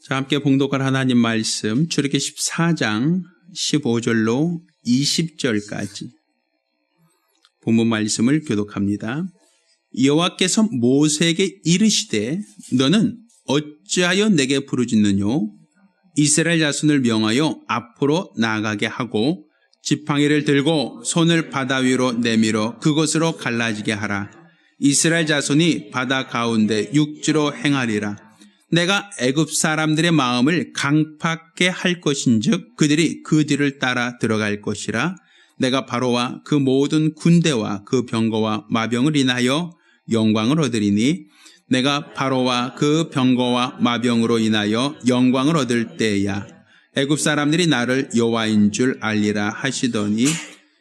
자, 함께 봉독할 하나님 말씀 출애굽기 14장 15절로 20절까지 본문 말씀을 교독합니다. 여호와께서 모세에게 이르시되 너는 어찌하여 내게 부르짖느뇨? 이스라엘 자손을 명하여 앞으로 나아가게 하고 지팡이를 들고 손을 바다 위로 내밀어 그곳으로 갈라지게 하라. 이스라엘 자손이 바다 가운데 육지로 행하리라. 내가 애굽 사람들의 마음을 강팍게 할 것인즉 그들이 그 뒤를 따라 들어갈 것이라. 내가 바로와 그 모든 군대와 그 병거와 마병을 인하여 영광을 얻으리니 내가 바로와 그 병거와 마병으로 인하여 영광을 얻을 때야 애굽 사람들이 나를 여호와인 줄 알리라 하시더니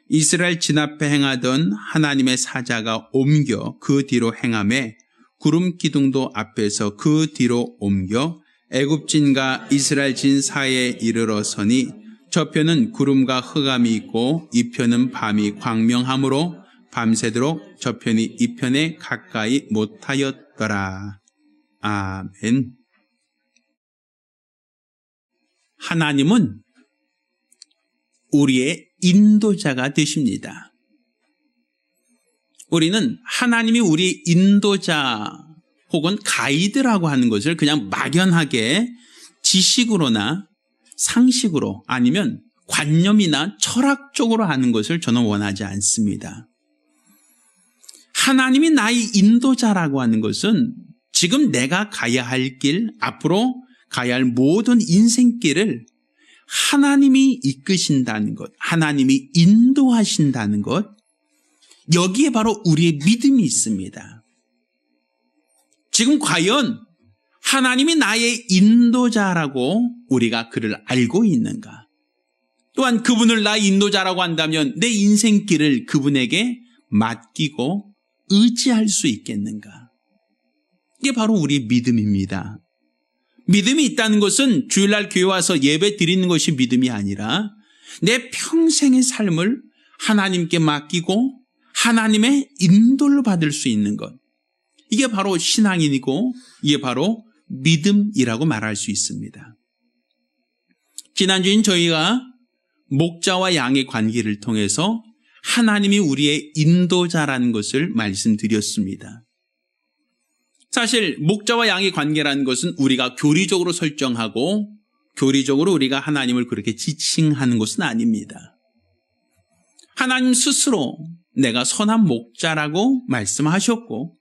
이스라엘 진 앞에 행하던 하나님의 사자가 옮겨 그 뒤로 행하매 구름 기둥도 앞에서 그 뒤로 옮겨 애굽진과 이스라엘 진 사이에 이르러서니 저편은 구름과 흑암이 있고 이 편은 밤이 광명함으로 밤새도록 저편이 이 편에 가까이 못하였더라. 아멘. 하나님은 우리의 인도자가 되십니다. 우리는 하나님이 우리 인도자 혹은 가이드라고 하는 것을 그냥 막연하게 지식으로나 상식으로 아니면 관념이나 철학적으로 하는 것을 저는 원하지 않습니다. 하나님이 나의 인도자라고 하는 것은 지금 내가 가야 할 길, 앞으로 가야 할 모든 인생길을 하나님이 이끄신다는 것, 하나님이 인도하신다는 것, 여기에 바로 우리의 믿음이 있습니다. 지금 과연 하나님이 나의 인도자라고 우리가 그를 알고 있는가? 또한 그분을 나의 인도자라고 한다면 내 인생길을 그분에게 맡기고 의지할 수 있겠는가? 이게 바로 우리의 믿음입니다. 믿음이 있다는 것은 주일날 교회 와서 예배 드리는 것이 믿음이 아니라 내 평생의 삶을 하나님께 맡기고 하나님의 인도를 받을 수 있는 것. 이게 바로 신앙인이고 이게 바로 믿음이라고 말할 수 있습니다. 지난주엔 저희가 목자와 양의 관계를 통해서 하나님이 우리의 인도자라는 것을 말씀드렸습니다. 사실 목자와 양의 관계라는 것은 우리가 교리적으로 설정하고 교리적으로 우리가 하나님을 그렇게 지칭하는 것은 아닙니다. 하나님 스스로 내가 선한 목자라고 말씀하셨고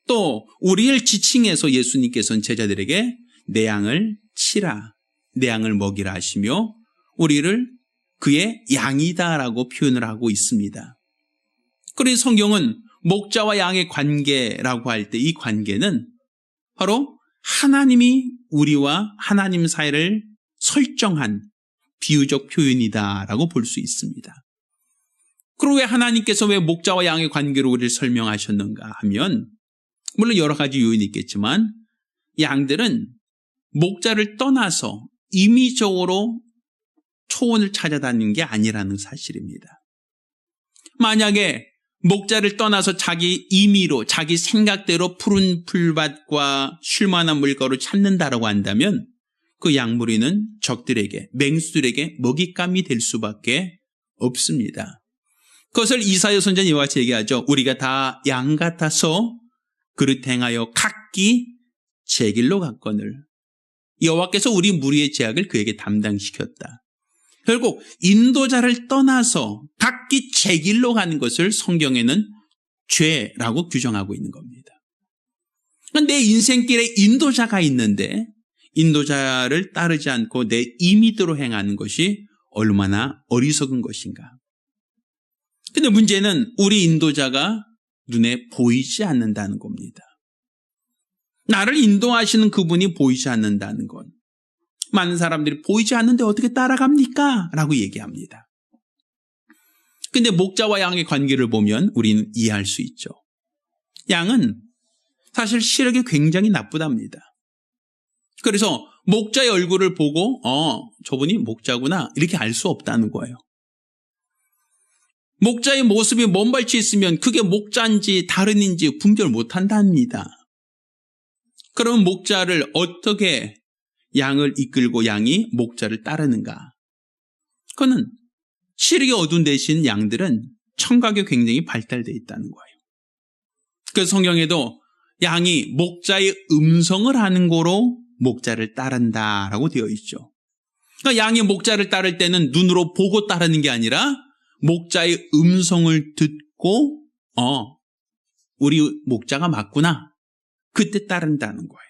또 우리를 지칭해서 예수님께서는 제자들에게 내 양을 치라, 내 양을 먹이라 하시며 우리를 그의 양이다라고 표현을 하고 있습니다. 그래서 성경은 목자와 양의 관계라고 할 때 이 관계는 바로 하나님이 우리와 하나님 사이를 설정한 비유적 표현이다라고 볼 수 있습니다. 그리고 왜 하나님께서 왜 목자와 양의 관계로 우리를 설명하셨는가 하면 물론 여러 가지 요인이 있겠지만 양들은 목자를 떠나서 임의적으로 초원을 찾아다니는 게 아니라는 사실입니다. 만약에 목자를 떠나서 자기 임의로 자기 생각대로 푸른 풀밭과 쉴만한 물가로 찾는다라고 한다면 그 양무리는 적들에게 맹수들에게 먹잇감이 될 수밖에 없습니다. 그것을 이사야 선지자는 이와 같이 얘기하죠. 우리가 다 양 같아서 그릇 행하여 각기 제 길로 갔거늘 여호와께서 우리 무리의 죄악을 그에게 담당시켰다. 결국 인도자를 떠나서 각기 제 길로 가는 것을 성경에는 죄라고 규정하고 있는 겁니다. 내 인생길에 인도자가 있는데 인도자를 따르지 않고 내 임의대로 행하는 것이 얼마나 어리석은 것인가. 근데 문제는 우리 인도자가 눈에 보이지 않는다는 겁니다. 나를 인도하시는 그분이 보이지 않는다는 것. 많은 사람들이 보이지 않는데 어떻게 따라갑니까? 라고 얘기합니다. 근데 목자와 양의 관계를 보면 우리는 이해할 수 있죠. 양은 사실 시력이 굉장히 나쁘답니다. 그래서 목자의 얼굴을 보고 저분이 목자구나 이렇게 알 수 없다는 거예요. 목자의 모습이 먼발치 있으면 그게 목자인지 다른인지 분별 못한답니다. 그러면 목자를 어떻게 양을 이끌고 양이 목자를 따르는가? 그거는 시력이 어두운 대신 양들은 청각이 굉장히 발달되어 있다는 거예요. 그래서 성경에도 양이 목자의 음성을 하는 거로 목자를 따른다라고 되어 있죠. 그러니까 양이 목자를 따를 때는 눈으로 보고 따르는 게 아니라 목자의 음성을 듣고 우리 목자가 맞구나. 그때 따른다는 거예요.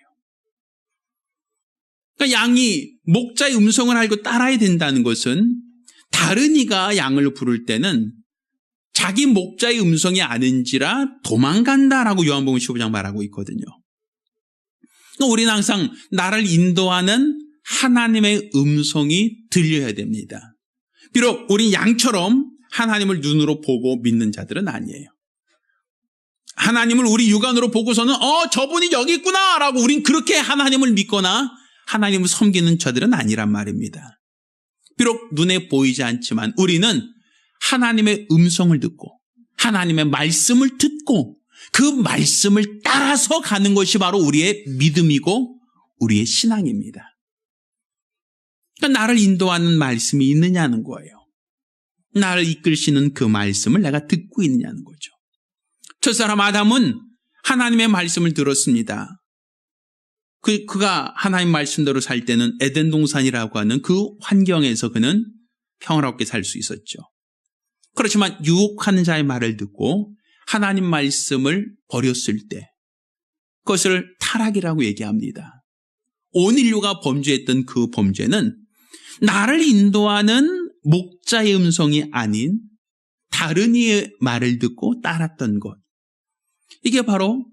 그러니까 양이 목자의 음성을 알고 따라야 된다는 것은 다른 이가 양을 부를 때는 자기 목자의 음성이 아닌지라 도망간다라고 요한복음 15장 말하고 있거든요. 그러니까 우리는 항상 나를 인도하는 하나님의 음성이 들려야 됩니다. 비록 우리 양처럼 하나님을 눈으로 보고 믿는 자들은 아니에요. 하나님을 우리 육안으로 보고서는 저분이 여기 있구나 라고 우린 그렇게 하나님을 믿거나 하나님을 섬기는 자들은 아니란 말입니다. 비록 눈에 보이지 않지만 우리는 하나님의 음성을 듣고 하나님의 말씀을 듣고 그 말씀을 따라서 가는 것이 바로 우리의 믿음이고 우리의 신앙입니다. 그러니까 나를 인도하는 말씀이 있느냐는 거예요. 나를 이끌시는 그 말씀을 내가 듣고 있느냐는 거죠. 첫사람 아담은 하나님의 말씀을 들었습니다. 그가 하나님 말씀대로 살 때는 에덴 동산이라고 하는 그 환경에서 그는 평화롭게 살 수 있었죠. 그렇지만 유혹하는 자의 말을 듣고 하나님 말씀을 버렸을 때 그것을 타락이라고 얘기합니다. 온 인류가 범죄했던 그 범죄는 나를 인도하는 목자의 음성이 아닌 다른 이의 말을 듣고 따랐던 것. 이게 바로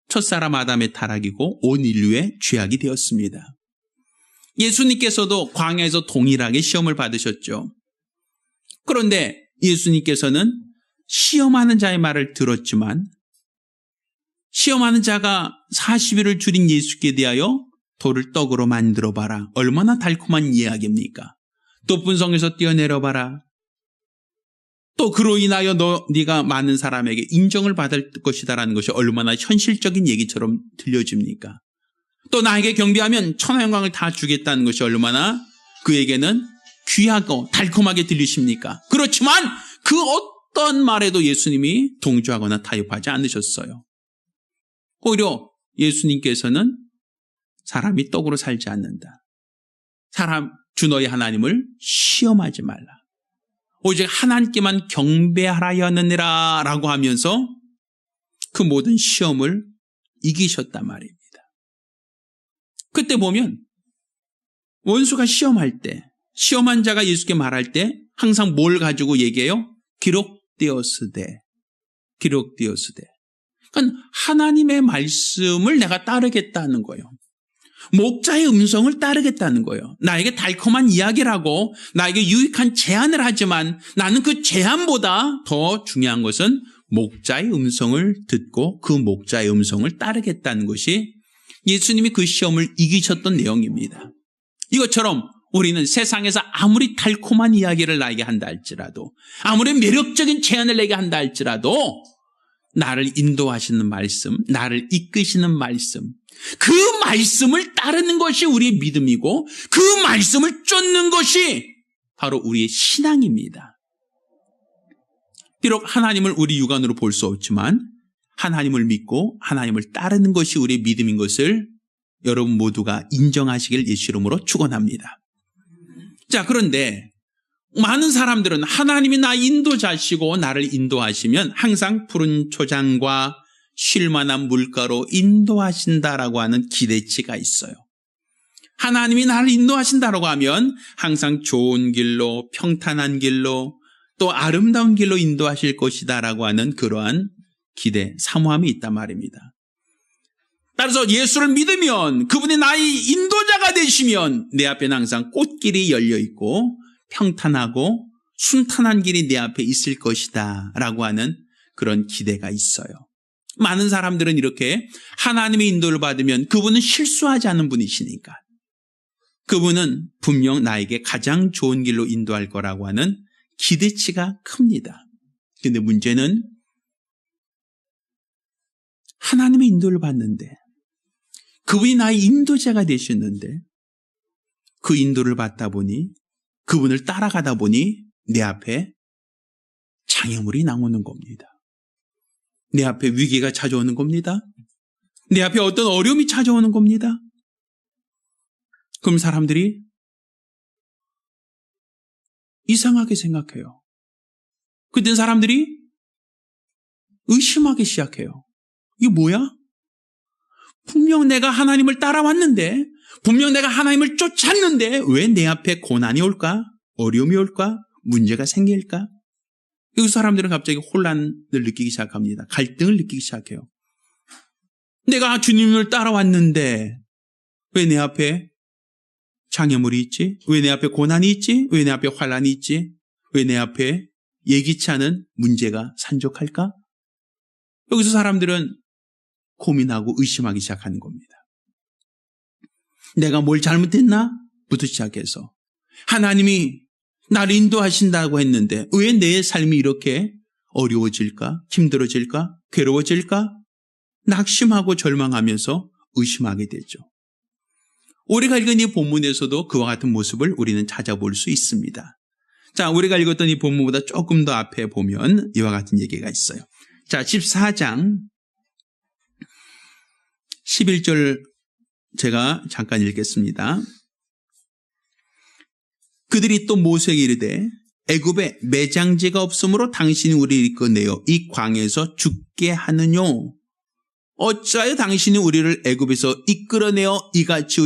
첫사람 아담의 타락이고 온 인류의 죄악이 되었습니다. 예수님께서도 광야에서 동일하게 시험을 받으셨죠. 그런데 예수님께서는 시험하는 자의 말을 들었지만 시험하는 자가 40일을 줄인 예수께 대하여 돌을 떡으로 만들어봐라. 얼마나 달콤한 이야기입니까? 또 분성에서 뛰어내려봐라. 또 그로 인하여 네가 많은 사람에게 인정을 받을 것이다라는 것이 얼마나 현실적인 얘기처럼 들려집니까? 또 나에게 경배하면 천하 영광을 다 주겠다는 것이 얼마나 그에게는 귀하고 달콤하게 들리십니까? 그렇지만 그 어떤 말에도 예수님이 동조하거나 타협하지 않으셨어요. 오히려 예수님께서는 사람이 떡으로 살지 않는다. 주 너희 하나님을 시험하지 말라. 오직 하나님께만 경배하라 하느니라 라고 하면서 그 모든 시험을 이기셨단 말입니다. 그때 보면 원수가 시험할 때 시험한 자가 예수께 말할 때 항상 뭘 가지고 얘기해요? 기록되었으되. 그러니까 하나님의 말씀을 내가 따르겠다는 거예요. 목자의 음성을 따르겠다는 거예요. 나에게 달콤한 이야기라고 나에게 유익한 제안을 하지만 나는 그 제안보다 더 중요한 것은 목자의 음성을 듣고 그 목자의 음성을 따르겠다는 것이 예수님이 그 시험을 이기셨던 내용입니다. 이것처럼 우리는 세상에서 아무리 달콤한 이야기를 나에게 한다 할지라도 아무리 매력적인 제안을 내게 한다 할지라도 나를 인도하시는 말씀, 나를 이끄시는 말씀, 그 말씀을 따르는 것이 우리의 믿음이고 그 말씀을 쫓는 것이 바로 우리의 신앙입니다. 비록 하나님을 우리 육안으로 볼 수 없지만 하나님을 믿고 하나님을 따르는 것이 우리의 믿음인 것을 여러분 모두가 인정하시길 예수 이름으로 축원합니다. 자, 그런데 많은 사람들은 하나님이 나 인도자시고 나를 인도하시면 항상 푸른 초장과 쉴만한 물가로 인도하신다라고 하는 기대치가 있어요. 하나님이 나를 인도하신다라고 하면 항상 좋은 길로, 평탄한 길로, 또 아름다운 길로 인도하실 것이다라고 하는 그러한 기대, 사모함이 있단 말입니다. 따라서 예수를 믿으면 그분이 나의 인도자가 되시면 내 앞에는 항상 꽃길이 열려 있고 평탄하고 순탄한 길이 내 앞에 있을 것이다 라고 하는 그런 기대가 있어요. 많은 사람들은 이렇게 하나님의 인도를 받으면 그분은 실수하지 않는 분이시니까 그분은 분명 나에게 가장 좋은 길로 인도할 거라고 하는 기대치가 큽니다. 그런데 문제는 하나님의 인도를 받는데 그분이 나의 인도자가 되셨는데 그 인도를 받다 보니, 그분을 따라가다 보니 내 앞에 장애물이 나오는 겁니다. 내 앞에 위기가 찾아오는 겁니다. 내 앞에 어떤 어려움이 찾아오는 겁니다. 그럼 사람들이 이상하게 생각해요. 그때 사람들이 의심하기 시작해요. 이게 뭐야? 분명 내가 하나님을 따라왔는데, 분명 내가 하나님을 쫓았는데 왜 내 앞에 고난이 올까? 어려움이 올까? 문제가 생길까? 이 사람들은 갑자기 혼란을 느끼기 시작합니다. 갈등을 느끼기 시작해요. 내가 주님을 따라왔는데 왜 내 앞에 장애물이 있지? 왜 내 앞에 고난이 있지? 왜 내 앞에 환란이 있지? 왜 내 앞에 예기치 않은 문제가 산적할까? 여기서 사람들은 고민하고 의심하기 시작하는 겁니다. 내가 뭘 잘못했나? 부터 시작해서 하나님이 나를 인도하신다고 했는데 왜 내 삶이 이렇게 어려워질까? 힘들어질까? 괴로워질까? 낙심하고 절망하면서 의심하게 되죠. 우리가 읽은 이 본문에서도 그와 같은 모습을 우리는 찾아볼 수 있습니다. 자, 우리가 읽었던 이 본문보다 조금 더 앞에 보면 이와 같은 얘기가 있어요. 자, 14장 11절 제가 잠깐 읽겠습니다. 그들이 또 모세에게 이르되 애굽에 매장지가 없으므로 당신이 우리를 이끌어내어 이 광에서 죽게 하느뇨. 어찌하여 당신이 우리를 애굽에서 이끌어내어 이같이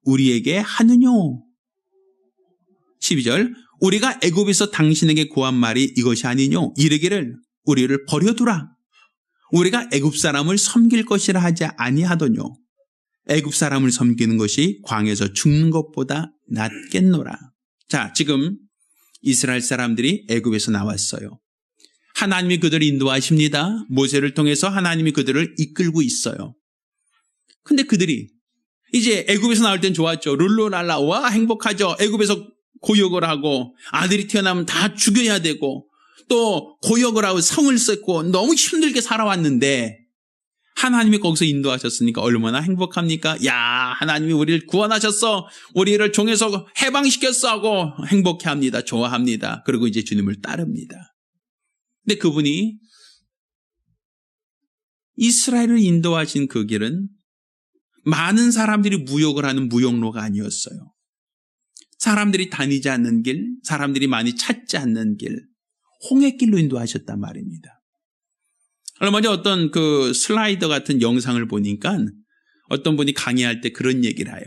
우리에게 하느뇨. 12절 우리가 애굽에서 당신에게 구한 말이 이것이 아니뇨. 이르기를 우리를 버려두라. 우리가 애굽 사람을 섬길 것이라 하지 아니하더뇨. 애굽 사람을 섬기는 것이 광에서 죽는 것보다 낫겠노라. 자, 지금 이스라엘 사람들이 애굽에서 나왔어요. 하나님이 그들을 인도하십니다. 모세를 통해서 하나님이 그들을 이끌고 있어요. 근데 그들이 이제 애굽에서 나올 땐 좋았죠. 룰루랄라, 와 행복하죠. 애굽에서 고역을 하고 아들이 태어나면 다 죽여야 되고 또 고역을 하고 성을 쌓고 너무 힘들게 살아왔는데 하나님이 거기서 인도하셨으니까 얼마나 행복합니까? 야, 하나님이 우리를 구원하셨어. 우리를 종에서 해방시켰어 하고 행복해합니다. 좋아합니다. 그리고 이제 주님을 따릅니다. 근데 그분이 이스라엘을 인도하신 그 길은 많은 사람들이 무역을 하는 무역로가 아니었어요. 사람들이 다니지 않는 길, 사람들이 많이 찾지 않는 길, 홍해길로 인도하셨단 말입니다. 얼마 전에 어떤 그 슬라이더 같은 영상을 보니까 어떤 분이 강의할 때 그런 얘기를 해요.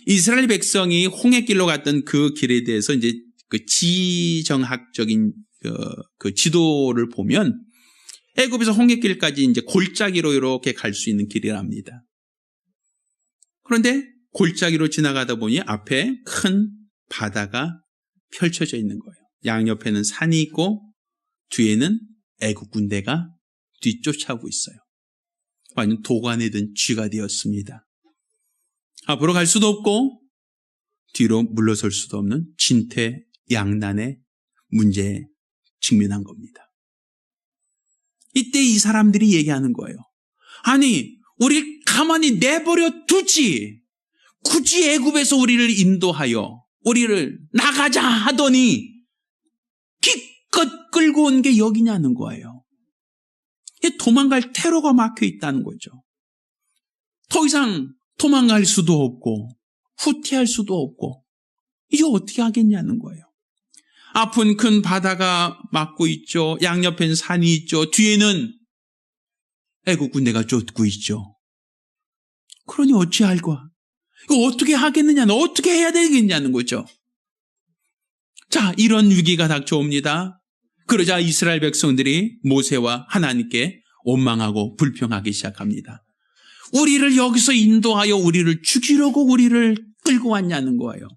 이스라엘 백성이 홍해길로 갔던 그 길에 대해서 이제 그 지정학적인 그 지도를 보면 애굽에서 홍해길까지 이제 골짜기로 이렇게 갈 수 있는 길이랍니다. 그런데 골짜기로 지나가다 보니 앞에 큰 바다가 펼쳐져 있는 거예요. 양옆에는 산이 있고 뒤에는 애굽 군대가 뒤쫓아오고 있어요. 완전 도관에 든 쥐가 되었습니다. 앞으로 갈 수도 없고 뒤로 물러설 수도 없는 진퇴양난의 문제에 직면한 겁니다. 이때 이 사람들이 얘기하는 거예요. 아니, 우리 가만히 내버려 두지. 굳이 애굽에서 우리를 인도하여 우리를 나가자 하더니 기껏 끌고 온 게 여기냐는 거예요. 도망갈 퇴로가 막혀 있다는 거죠. 더 이상 도망갈 수도 없고 후퇴할 수도 없고 이제 어떻게 하겠냐는 거예요. 앞은 큰 바다가 막고 있죠. 양옆엔 산이 있죠. 뒤에는 애국 군대가 쫓고 있죠. 그러니 어찌할까? 이거 어떻게 하겠느냐는, 어떻게 해야 되겠냐는 거죠. 자, 이런 위기가 닥쳐옵니다. 그러자 이스라엘 백성들이 모세와 하나님께 원망하고 불평하기 시작합니다. 우리를 여기서 인도하여 우리를 죽이려고 우리를 끌고 왔냐는 거예요.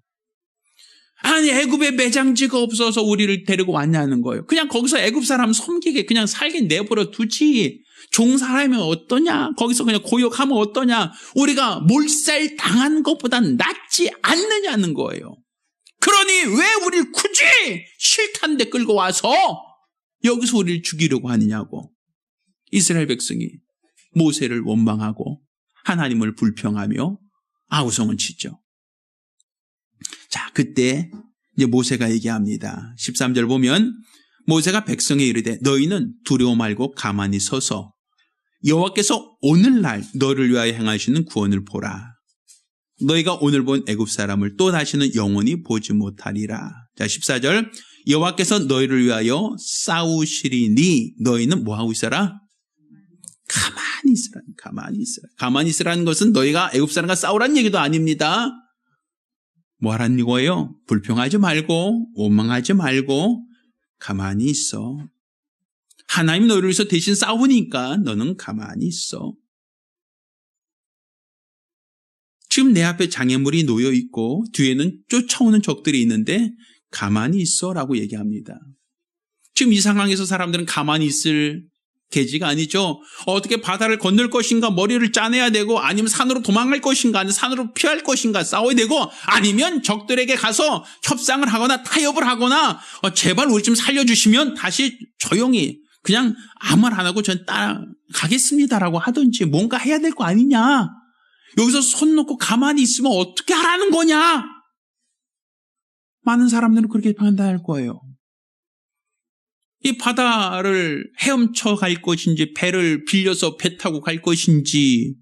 아니, 애굽에 매장지가 없어서 우리를 데리고 왔냐는 거예요. 그냥 거기서 애굽 사람 섬기게 그냥 살게 내버려 두지. 종살하면 어떠냐? 거기서 그냥 고역하면 어떠냐? 우리가 몰살 당한 것보단 낫지 않느냐는 거예요. 그러니 왜 우리를 굳이 싫다는 데 끌고 와서 여기서 우리를 죽이려고 하느냐고. 이스라엘 백성이 모세를 원망하고 하나님을 불평하며 아우성을 치죠. 자, 그때 이제 모세가 얘기합니다. 13절 보면 모세가 백성에 이르되 너희는 두려워 말고 가만히 서서 여호와께서 오늘날 너를 위하여 행하시는 구원을 보라. 너희가 오늘 본 애굽 사람을 또 다시는 영원히 보지 못하리라. 자, 14절 여호와께서 너희를 위하여 싸우시리니 너희는 뭐하고 있어라? 가만히 있으라. 가만히 있으라. 가만히 있으라는 것은 너희가 애굽 사람과 싸우라는 얘기도 아닙니다. 뭐 하라는 거예요? 불평하지 말고 원망하지 말고 가만히 있어. 하나님 너희를 위해서 대신 싸우니까 너는 가만히 있어. 지금 내 앞에 장애물이 놓여 있고 뒤에는 쫓아오는 적들이 있는데 가만히 있어라고 얘기합니다. 지금 이 상황에서 사람들은 가만히 있을 계지가 아니죠. 어떻게 바다를 건널 것인가 머리를 짜내야 되고 아니면 산으로 도망갈 것인가 아니면 산으로 피할 것인가 싸워야 되고 아니면 적들에게 가서 협상을 하거나 타협을 하거나 제발 우리 좀 살려주시면 다시 조용히 그냥 아무 말 안 하고 전 따라가겠습니다라고 하든지 뭔가 해야 될 거 아니냐. 여기서 손 놓고 가만히 있으면 어떻게 하라는 거냐. 많은 사람들은 그렇게 판단할 거예요. 이 바다를 헤엄쳐 갈 것인지 배를 빌려서 배 타고 갈 것인지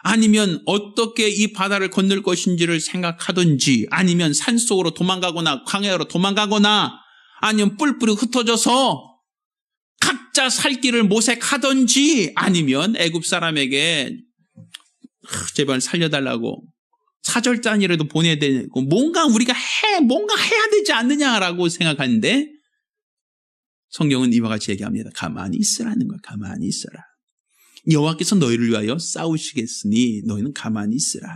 아니면 어떻게 이 바다를 건널 것인지를 생각하든지 아니면 산속으로 도망가거나 광야로 도망가거나 아니면 뿔뿔이 흩어져서 각자 살 길을 모색하든지 아니면 애굽 사람에게 제발 살려달라고 사절단이라도 보내야 되고 뭔가 우리가 뭔가 해야 되지 않느냐라고 생각하는데 성경은 이와 같이 얘기합니다. 가만히 있으라는 거야. 가만히 있어라. 여호와께서 너희를 위하여 싸우시겠으니 너희는 가만히 있으라.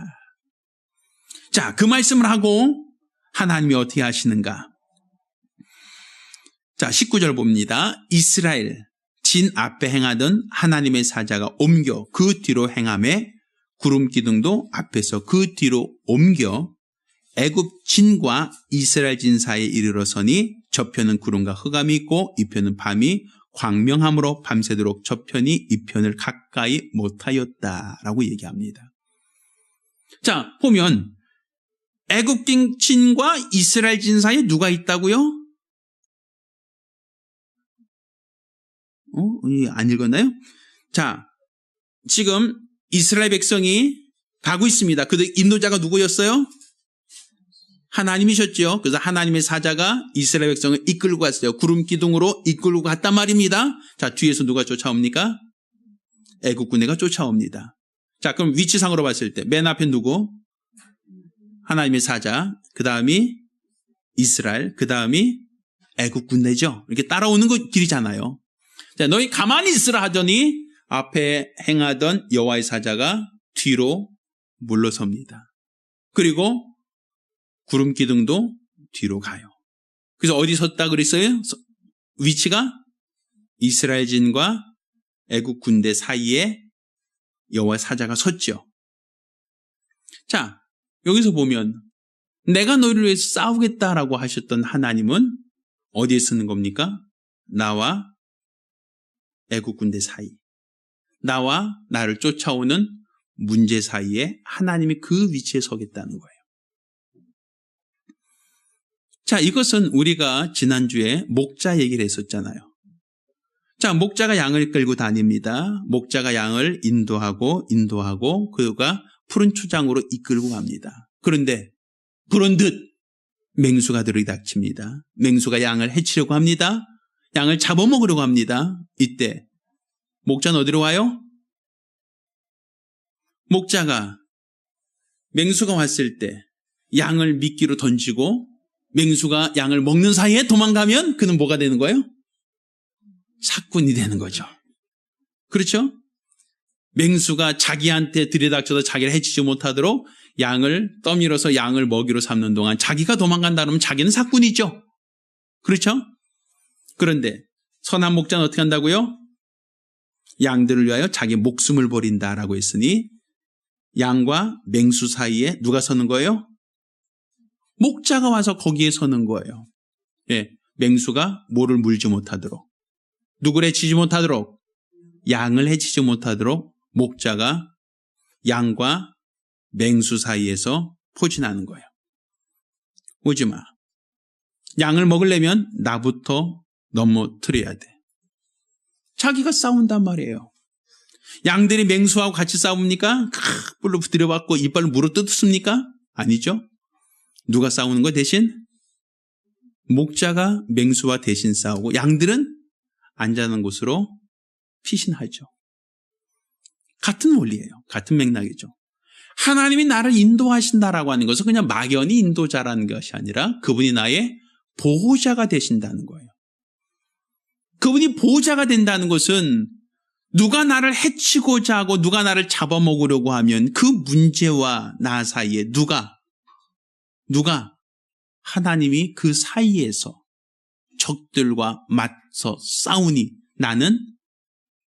자, 그 말씀을 하고 하나님이 어떻게 하시는가? 자, 19절 봅니다. 이스라엘 진 앞에 행하던 하나님의 사자가 옮겨 그 뒤로 행하매 구름 기둥도 앞에서 그 뒤로 옮겨 애굽 진과 이스라엘 진 사이에 이르러서니 저편은 구름과 흑암이 있고 이편은 밤이 광명함으로 밤새도록 저편이 이편을 가까이 못하였다라고 얘기합니다. 자, 보면 애굽 진과 이스라엘 진 사이에 누가 있다고요? 안 읽었나요? 자, 지금 이스라엘 백성이 가고 있습니다. 그 인도자가 누구였어요? 하나님이셨죠. 그래서 하나님의 사자가 이스라엘 백성을 이끌고 갔어요. 구름 기둥으로 이끌고 갔단 말입니다. 자, 뒤에서 누가 쫓아옵니까? 애굽 군대가 쫓아옵니다. 자, 그럼 위치상으로 봤을 때 맨 앞에 누구? 하나님의 사자, 그 다음이 이스라엘, 그 다음이 애굽 군대죠. 이렇게 따라오는 길이잖아요. 자, 너희 가만히 있으라 하더니 앞에 행하던 여호와의 사자가 뒤로 물러섭니다. 그리고 구름 기둥도 뒤로 가요. 그래서 어디 섰다 그랬어요? 위치가 이스라엘 진과 애굽 군대 사이에 여호와의 사자가 섰죠. 자, 여기서 보면 내가 너희를 위해서 싸우겠다라고 하셨던 하나님은 어디에 서는 겁니까? 나와 애굽 군대 사이, 나와 나를 쫓아오는 문제 사이에 하나님이 그 위치에 서겠다는 거예요. 자, 이것은 우리가 지난주에 목자 얘기를 했었잖아요. 자, 목자가 양을 끌고 다닙니다. 목자가 양을 인도하고 그가 푸른 초장으로 이끌고 갑니다. 그런데 그런듯 맹수가 들이닥칩니다. 맹수가 양을 해치려고 합니다. 양을 잡아먹으려고 합니다. 이때 목자는 어디로 와요? 목자가 맹수가 왔을 때 양을 미끼로 던지고 맹수가 양을 먹는 사이에 도망가면 그는 뭐가 되는 거예요? 사꾼이 되는 거죠. 그렇죠? 맹수가 자기한테 들이닥쳐서 자기를 해치지 못하도록 양을 떠밀어서 양을 먹이로 삼는 동안 자기가 도망간다 그러면 자기는 사꾼이죠. 그렇죠? 그런데 선한 목자는 어떻게 한다고요? 양들을 위하여 자기 목숨을 버린다라고 했으니 양과 맹수 사이에 누가 서는 거예요? 목자가 와서 거기에 서는 거예요. 예, 맹수가 모를 물지 못하도록, 누구를 해치지 못하도록, 양을 해치지 못하도록 목자가 양과 맹수 사이에서 포진하는 거예요. 오지 마. 양을 먹으려면 나부터 넘어뜨려야 돼. 자기가 싸운단 말이에요. 양들이 맹수하고 같이 싸웁니까? 뿔로 들여받고 이빨로 물어뜯습니까? 아니죠. 누가 싸우는 거 대신? 목자가 맹수와 대신 싸우고 양들은 앉아있는 곳으로 피신하죠. 같은 원리예요. 같은 맥락이죠. 하나님이 나를 인도하신다라고 하는 것은 그냥 막연히 인도자라는 것이 아니라 그분이 나의 보호자가 되신다는 거예요. 그분이 보호자가 된다는 것은 누가 나를 해치고자 하고 누가 나를 잡아먹으려고 하면 그 문제와 나 사이에 누가 하나님이 그 사이에서 적들과 맞서 싸우니 나는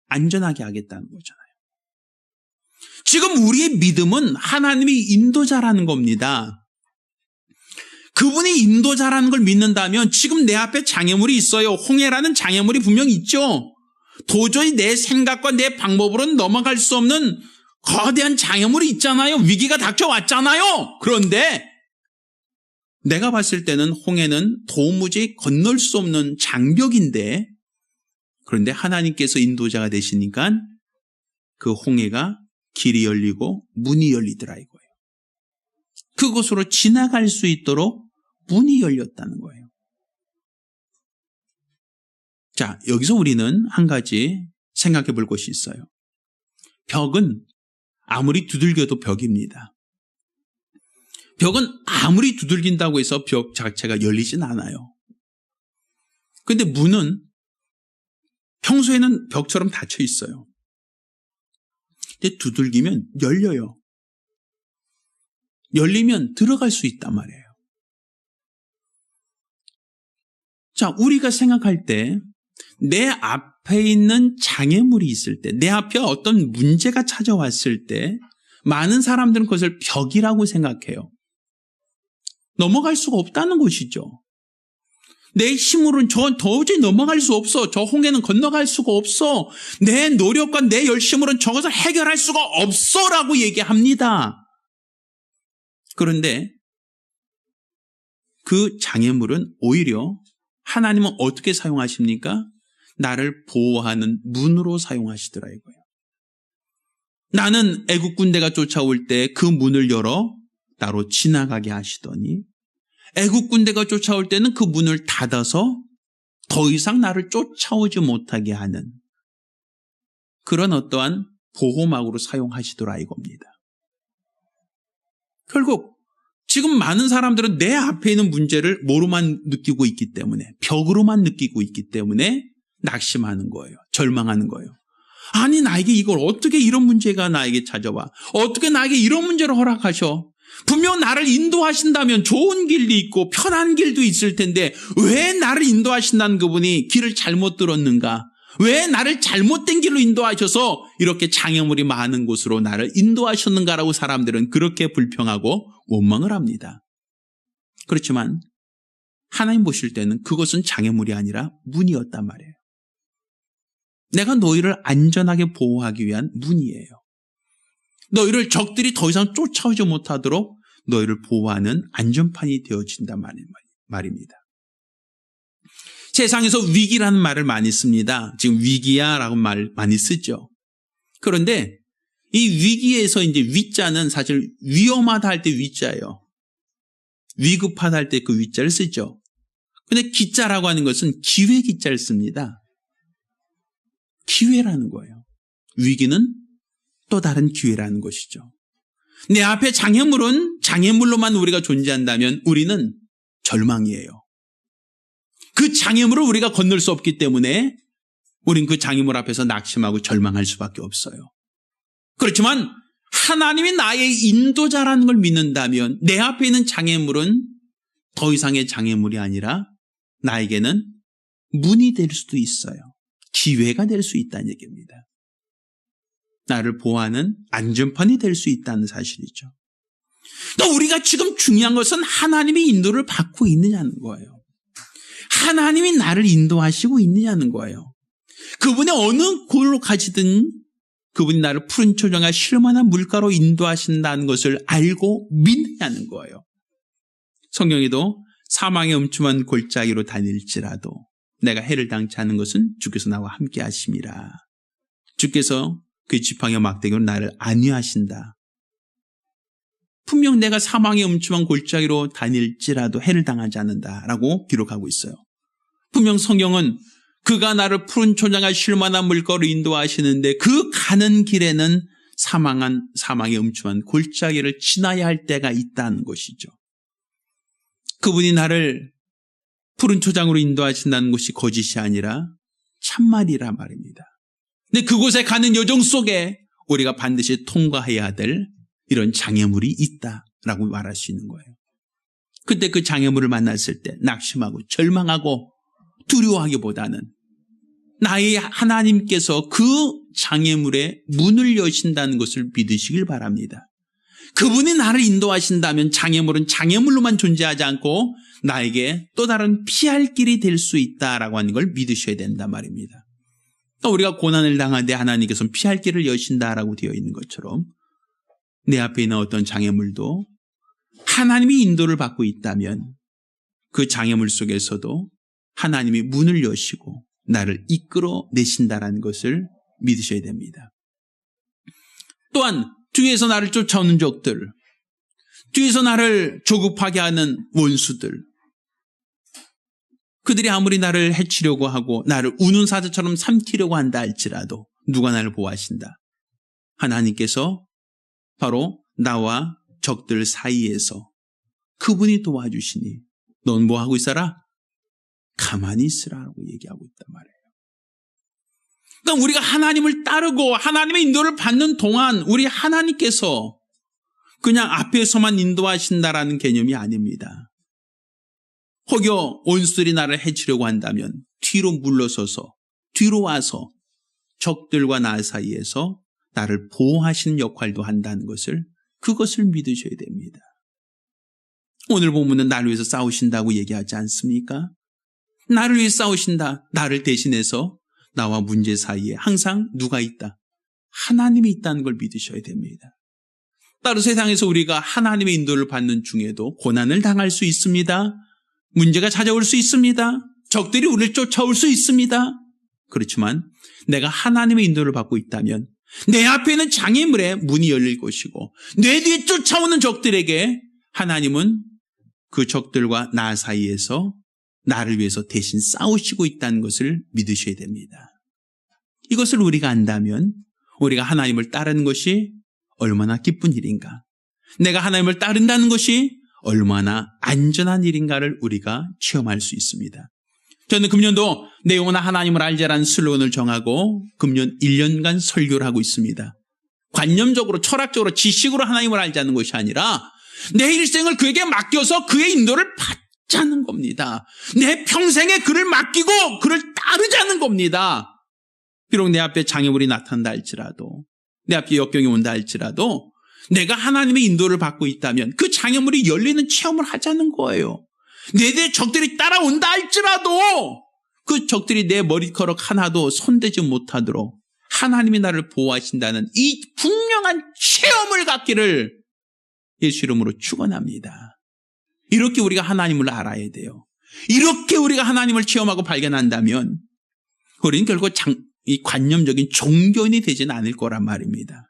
안전하게 하겠다는 거잖아요. 지금 우리의 믿음은 하나님이 인도자라는 겁니다. 그분이 인도자라는 걸 믿는다면 지금 내 앞에 장애물이 있어요. 홍해라는 장애물이 분명히 있죠. 도저히 내 생각과 내 방법으로는 넘어갈 수 없는 거대한 장애물이 있잖아요. 위기가 닥쳐왔잖아요. 그런데 내가 봤을 때는 홍해는 도무지 건널 수 없는 장벽인데 그런데 하나님께서 인도자가 되시니까 그 홍해가 길이 열리고 문이 열리더라 이거예요. 그곳으로 지나갈 수 있도록 문이 열렸다는 거예요. 자, 여기서 우리는 한 가지 생각해 볼 것이 있어요. 벽은 아무리 두들겨도 벽입니다. 벽은 아무리 두들긴다고 해서 벽 자체가 열리진 않아요. 그런데 문은 평소에는 벽처럼 닫혀 있어요. 근데 두들기면 열려요. 열리면 들어갈 수 있단 말이에요. 자, 우리가 생각할 때 내 앞에 있는 장애물이 있을 때, 내 앞에 어떤 문제가 찾아왔을 때 많은 사람들은 그것을 벽이라고 생각해요. 넘어갈 수가 없다는 것이죠. 내 힘으로는 저 도저히 넘어갈 수 없어. 저 홍해는 건너갈 수가 없어. 내 노력과 내 열심으로는 저것을 해결할 수가 없어 라고 얘기합니다. 그런데 그 장애물은 오히려 하나님은 어떻게 사용하십니까? 나를 보호하는 문으로 사용하시더라 이거예요. 나는 애국 군대가 쫓아올 때 그 문을 열어 나로 지나가게 하시더니 애국 군대가 쫓아올 때는 그 문을 닫아서 더 이상 나를 쫓아오지 못하게 하는 그런 어떠한 보호막으로 사용하시더라 이겁니다. 결국 지금 많은 사람들은 내 앞에 있는 문제를 뭐로만 느끼고 있기 때문에 벽으로만 느끼고 있기 때문에 낙심하는 거예요. 절망하는 거예요. 아니 나에게 이걸 어떻게 이런 문제가 나에게 찾아와? 어떻게 나에게 이런 문제를 허락하셔? 분명 나를 인도하신다면 좋은 길도 있고 편한 길도 있을 텐데 왜 나를 인도하신다는 그분이 길을 잘못 들었는가? 왜 나를 잘못된 길로 인도하셔서 이렇게 장애물이 많은 곳으로 나를 인도하셨는가라고 사람들은 그렇게 불평하고 원망을 합니다. 그렇지만 하나님 보실 때는 그것은 장애물이 아니라 문이었단 말이에요. 내가 너희를 안전하게 보호하기 위한 문이에요. 너희를 적들이 더 이상 쫓아오지 못하도록 너희를 보호하는 안전판이 되어진단 말입니다. 세상에서 위기라는 말을 많이 씁니다. 지금 위기야라고 말 많이 쓰죠. 그런데 이 위기에서 이제 위자는 사실 위험하다 할 때 위자예요. 위급하다 할 때 그 위자를 쓰죠. 근데 기자라고 하는 것은 기회 기자를 씁니다. 기회라는 거예요. 위기는 또 다른 기회라는 것이죠. 내 앞에 장애물은 장애물로만 우리가 존재한다면 우리는 절망이에요. 그 장애물을 우리가 건널 수 없기 때문에 우린 그 장애물 앞에서 낙심하고 절망할 수밖에 없어요. 그렇지만 하나님이 나의 인도자라는 걸 믿는다면 내 앞에 있는 장애물은 더 이상의 장애물이 아니라 나에게는 문이 될 수도 있어요. 기회가 될 수 있다는 얘기입니다. 나를 보호하는 안전판이 될 수 있다는 사실이죠. 또 우리가 지금 중요한 것은 하나님의 인도를 받고 있느냐는 거예요. 하나님이 나를 인도하시고 있느냐는 거예요. 그분이 어느 곳으로 가시든 그분이 나를 푸른 초장과 실만한 물가로 인도하신다는 것을 알고 믿느냐는 거예요. 성경에도 사망의 음침한 골짜기로 다닐지라도 내가 해를 당치 않는 것은 주께서 나와 함께 하심이라. 주께서 그 지팡이와 막대기로 나를 안위하신다. 분명 내가 사망의 음침한 골짜기로 다닐지라도 해를 당하지 않는다라고 기록하고 있어요. 분명 성경은 그가 나를 푸른 초장과 쉴만한 물가로 인도하시는데 그 가는 길에는 사망의 음침한 골짜기를 지나야 할 때가 있다는 것이죠. 그분이 나를 푸른 초장으로 인도하신다는 것이 거짓이 아니라 참말이라 말입니다. 근데 그곳에 가는 여정 속에 우리가 반드시 통과해야 될 이런 장애물이 있다라고 말할 수 있는 거예요. 그때 그 장애물을 만났을 때 낙심하고 절망하고 두려워하기보다는 나의 하나님께서 그 장애물에 문을 여신다는 것을 믿으시길 바랍니다. 그분이 나를 인도하신다면 장애물은 장애물로만 존재하지 않고 나에게 또 다른 피할 길이 될 수 있다라고 하는 걸 믿으셔야 된단 말입니다. 우리가 고난을 당하는데 하나님께서는 피할 길을 여신다라고 되어 있는 것처럼 내 앞에 있는 어떤 장애물도 하나님이 인도를 받고 있다면 그 장애물 속에서도 하나님이 문을 여시고 나를 이끌어 내신다라는 것을 믿으셔야 됩니다. 또한 뒤에서 나를 쫓아오는 적들, 뒤에서 나를 조급하게 하는 원수들, 그들이 아무리 나를 해치려고 하고 나를 우는 사자처럼 삼키려고 한다 할지라도 누가 나를 보호하신다? 하나님께서 바로 나와 적들 사이에서 그분이 도와주시니 넌 뭐 하고 있어라? 가만히 있으라고 얘기하고 있단 말이에요. 그러니까 우리가 하나님을 따르고 하나님의 인도를 받는 동안 우리 하나님께서 그냥 앞에서만 인도하신다라는 개념이 아닙니다. 혹여 원수들이 나를 해치려고 한다면 뒤로 물러서서 뒤로 와서 적들과 나 사이에서 나를 보호하시는 역할도 한다는 것을 그것을 믿으셔야 됩니다. 오늘 본문은 나를 위해서 싸우신다고 얘기하지 않습니까? 나를 위해 싸우신다. 나를 대신해서 나와 문제 사이에 항상 누가 있다? 하나님이 있다는 걸 믿으셔야 됩니다. 따로 세상에서 우리가 하나님의 인도를 받는 중에도 고난을 당할 수 있습니다. 문제가 찾아올 수 있습니다. 적들이 우리를 쫓아올 수 있습니다. 그렇지만 내가 하나님의 인도를 받고 있다면 내 앞에 있는 장애물에 문이 열릴 것이고 내 뒤에 쫓아오는 적들에게 하나님은 그 적들과 나 사이에서 나를 위해서 대신 싸우시고 있다는 것을 믿으셔야 됩니다. 이것을 우리가 안다면 우리가 하나님을 따르는 것이 얼마나 기쁜 일인가, 내가 하나님을 따른다는 것이 얼마나 안전한 일인가를 우리가 체험할 수 있습니다. 저는 금년도 내 영혼아 하나님을 알자라는 슬로건을 정하고 금년 1년간 설교를 하고 있습니다. 관념적으로 철학적으로 지식으로 하나님을 알자는 것이 아니라 내 일생을 그에게 맡겨서 그의 인도를 받자는 겁니다. 내 평생에 그를 맡기고 그를 따르자는 겁니다. 비록 내 앞에 장애물이 나타난다 할지라도 내 앞에 역경이 온다 할지라도 내가 하나님의 인도를 받고 있다면 그 장애물이 열리는 체험을 하자는 거예요. 내 뒤에 적들이 따라온다 할지라도 그 적들이 내 머리카락 하나도 손대지 못하도록 하나님이 나를 보호하신다는 이 분명한 체험을 갖기를 예수 이름으로 축원합니다. 이렇게 우리가 하나님을 알아야 돼요. 이렇게 우리가 하나님을 체험하고 발견한다면 우리는 결국 이 관념적인 종교인이 되지는 않을 거란 말입니다.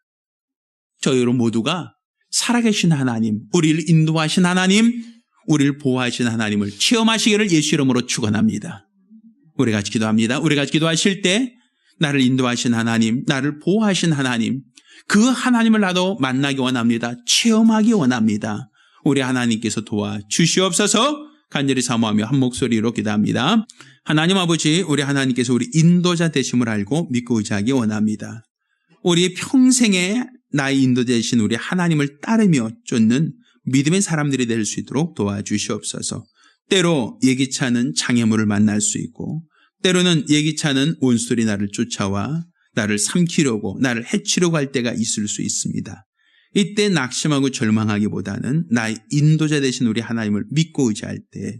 저희 여러분 모두가 살아계신 하나님, 우리를 인도하신 하나님, 우리를 보호하신 하나님을 체험하시기를 예수 이름으로 축원합니다. 우리 같이 기도합니다. 우리 같이 기도하실 때 나를 인도하신 하나님, 나를 보호하신 하나님, 그 하나님을 나도 만나기 원합니다. 체험하기 원합니다. 우리 하나님께서 도와주시옵소서. 간절히 사모하며 한 목소리로 기도합니다. 하나님 아버지, 우리 하나님께서 우리 인도자 되심을 알고 믿고 의지하기 원합니다. 우리 평생에 나의 인도자 되신 우리 하나님을 따르며 쫓는 믿음의 사람들이 될 수 있도록 도와주시옵소서. 때로 예기치 않은 장애물을 만날 수 있고 때로는 예기치 않은 원수들이 나를 쫓아와 나를 삼키려고 나를 해치려고 할 때가 있을 수 있습니다. 이때 낙심하고 절망하기보다는 나의 인도자 되신 우리 하나님을 믿고 의지할 때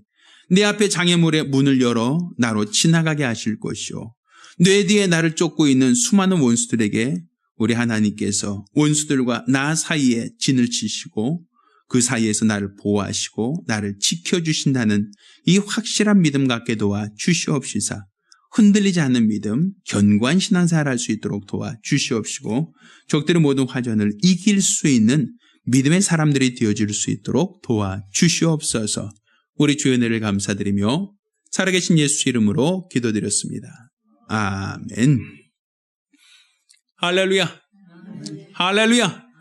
내 앞에 장애물의 문을 열어 나로 지나가게 하실 것이요, 내 뒤에 나를 쫓고 있는 수많은 원수들에게 우리 하나님께서 원수들과 나 사이에 진을 치시고 그 사이에서 나를 보호하시고 나를 지켜주신다는 이 확실한 믿음 갖게 도와 주시옵시사. 흔들리지 않는 믿음, 견고한 신앙생활 할 수 있도록 도와 주시옵시고 적들의 모든 화전을 이길 수 있는 믿음의 사람들이 되어줄 수 있도록 도와 주시옵소서. 우리 주의 은혜를 감사드리며 살아계신 예수 이름으로 기도드렸습니다. 아멘. 할렐루야. 할렐루야.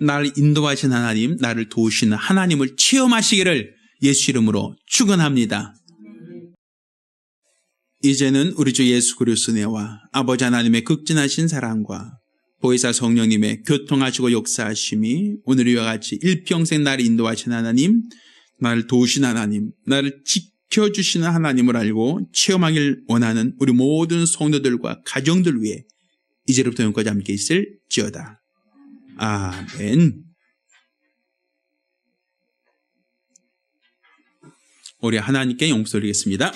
나를 인도하신 하나님, 나를 도우시는 하나님을 체험하시기를 예수 이름으로 축원합니다. 이제는 우리 주 예수 그리스도의 은혜와 아버지 하나님의 극진하신 사랑과 보혜사 성령님의 교통하시고 역사하심이 오늘 이와 같이 일평생 나를 인도하신 하나님, 나를 도우시는 하나님, 나를 지켜주시는 하나님을 알고 체험하길 원하는 우리 모든 성도들과 가정들 위해 이제부터 영까지 함께 있을지어다. 아멘. 우리 하나님께 용서 드리겠습니다.